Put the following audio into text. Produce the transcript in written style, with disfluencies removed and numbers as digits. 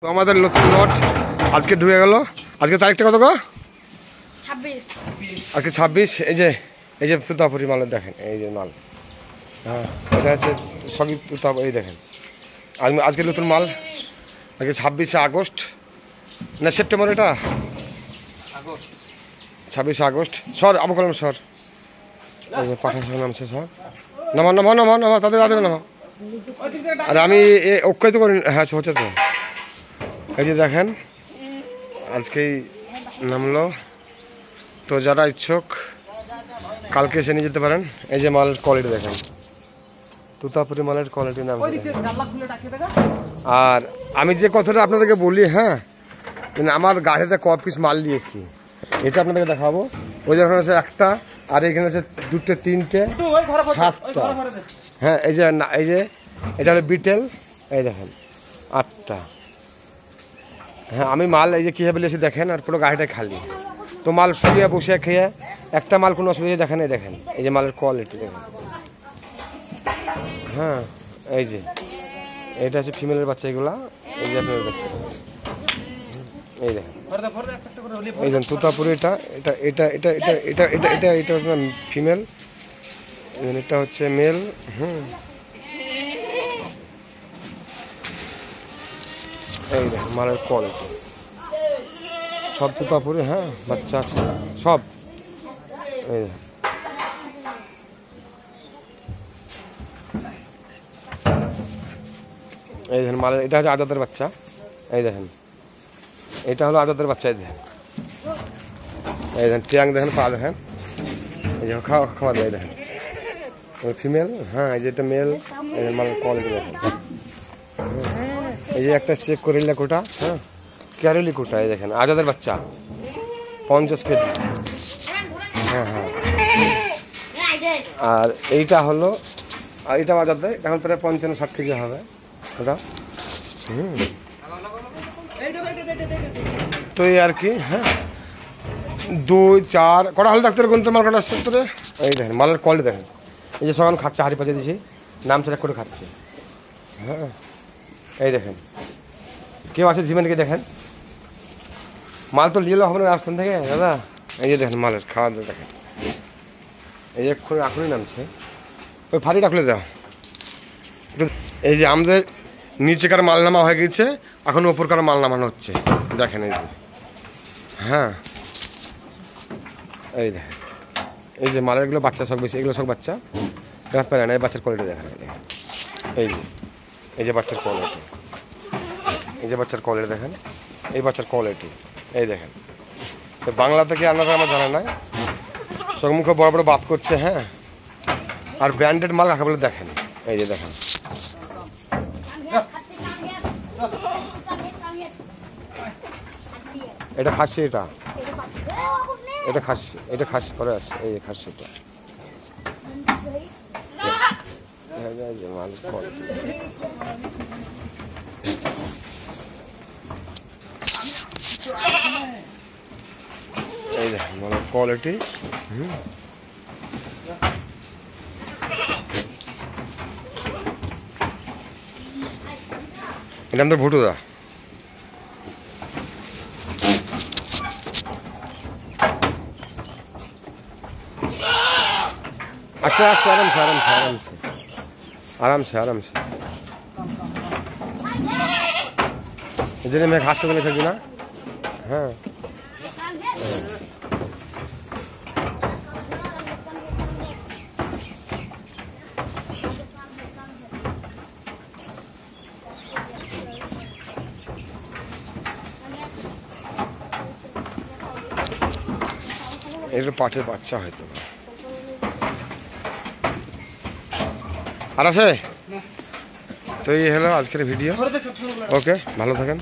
তো আমাদের নতুন লট আজকে ঢুকে গেল। আজকে তারিখটা কত গো? 26। আজকে 26। এই যে তুতাপুরি মালের দেখেন, এই যে মাল, হ্যাঁ এটা হচ্ছে সবই তুতাপুরি। এই দেখেন আজকে নতুন মাল, আজকে 26শে আগস্ট না সেপ্টেম্বর, এটা 26শে আগস্ট। সর আবু কলম সর, এই যে পাঠা সর নামছে, সর নামা নামা নামা নামা, তাদের নামা। আর আমি অক্ষয় তো করি, হ্যাঁ হচ্ছে তো। এই যে দেখেন আজকেই নামলো, তো যারা ইচ্ছুক কালকে এসে নিয়ে যেতে পারেন। এই যে মালের কোয়ালিটি দেখেন, তুতাপুরি মালের কোয়ালিটি নাম। আর আমি যে কথাটা আপনাদেরকে বলি, হ্যাঁ আমার গাড়িতে ক পিস মাল দিয়েছি এটা আপনাদেরকে দেখাবো। ওই যেখানে আছে একটা, আর এখানে আছে দুটো, তিনটে, 7টা। হ্যাঁ এই যে এটা হলো বিটেল, এই দেখেন 8টা। হ্যাঁ আমি মাল এই যে কীভাবে এসে দেখেন, আর পুরো গাড়িটা খালি। তো মাল শুয়ে বসে খেয়ে একটা মাল কোনো অসুবিধা দেখেন। এই দেখেন এই যে মালের কোয়ালিটি দেখেন, হ্যাঁ এই যে এটা হচ্ছে ফিমেলের বাচ্চা এগুলা। এই যে আপনার দেখতে, এই দেখেন এই দেখেন তুতাপুরি, এটা এটা এটা এটা এটা এটা এটা এটা এটা হচ্ছে ফিমেল, এটা হচ্ছে মেল। এই দেখেন মালের কোয়ালিটি সব তুতাপুরি, হ্যাঁ বাচ্চা আছে সব। এই দেখেন এই দেখেন মালের, এটা হচ্ছে আদাতের বাচ্চা। এই দেখেন এটা হলো আদাতের বাচ্চা। এই দেখেন এই দেখেন ট্যাং দেখেন, পা দেখেন, এই যে খাওয়া দেয়। দেখেন ফিমেল, হ্যাঁ এই যে এটা মেল। এই মালের কোয়ালিটি দেখেন, এই যে একটা চেক করে কোটা, হ্যাঁ ক্যারেলি কোটা। এই দেখেন আজাদের বাচ্চা 50 কেজি, হ্যাঁ হ্যাঁ। আর এইটা হলো, আর এটা আজাদের এখন প্রায় 55-60 কেজি হবে ওটা। তো এই আর কি, হ্যাঁ 2, 4 কটা হল ডাক্তার গুনতে মাল কটা আসছে তোরে। এই দেখেন মালের কোয়ালিটি দেখেন, এই যে সকাল খাচ্ছে, হাড়ি পাচে দিয়েছি, নাম চেক করে খাচ্ছে। হ্যাঁ এই দেখেন কেউ আছে জিমেনকে দেখেন, মাল তো নিয়ে হবে না রাস্তান থেকে দাদা। এই যে দেখেন মালের খাওয়া দাওয়া দেখেন, এই যে এখনই নামছে। ওই ফাড়িটা খুলে দাও। এই যে আমাদের নিচেকার মাল নামা হয়ে গেছে, এখন ওপরকার মাল নামানো হচ্ছে। দেখেন এই যে, হ্যাঁ এই দেখেন এই যে মালের এগুলো বাচ্চা সব বেশি, এগুলো সব বাচ্চা গাছ পায় না। এই বাচ্চার কোয়ালিটি দেখেন, এই যে বাচ্চার কোয়ালিটি, এই যে বাচ্চার কোয়ালিটি দেখেন, এই বাচ্চার কোয়ালিটি এই দেখেন। বাংলা থেকে আনারা আমার জানা নাই, সব মুখে বড় বড় বাত করছে। হ্যাঁ আর ব্র্যান্ডেড মাল কাকে বলে দেখেন, এই যে দেখেন এটা খাসি, এটা খাসি, এটা খাসি পরে আছে। এই যে খাসিটা, এই দেখেন মানে কোয়ালিটি। এটা আমাদের ভুটুদা। আস্তে আস্তে আরামসে আরামসে আরামসে আরামসে আরামসে। এই জন্য মেয়ে ঘাস করে থাকি না। হ্যাঁ এর পাটের বাচ্চা হয়তো আর আছে। তো এই হলো আজকের ভিডিও। ওকে ভালো থাকেন।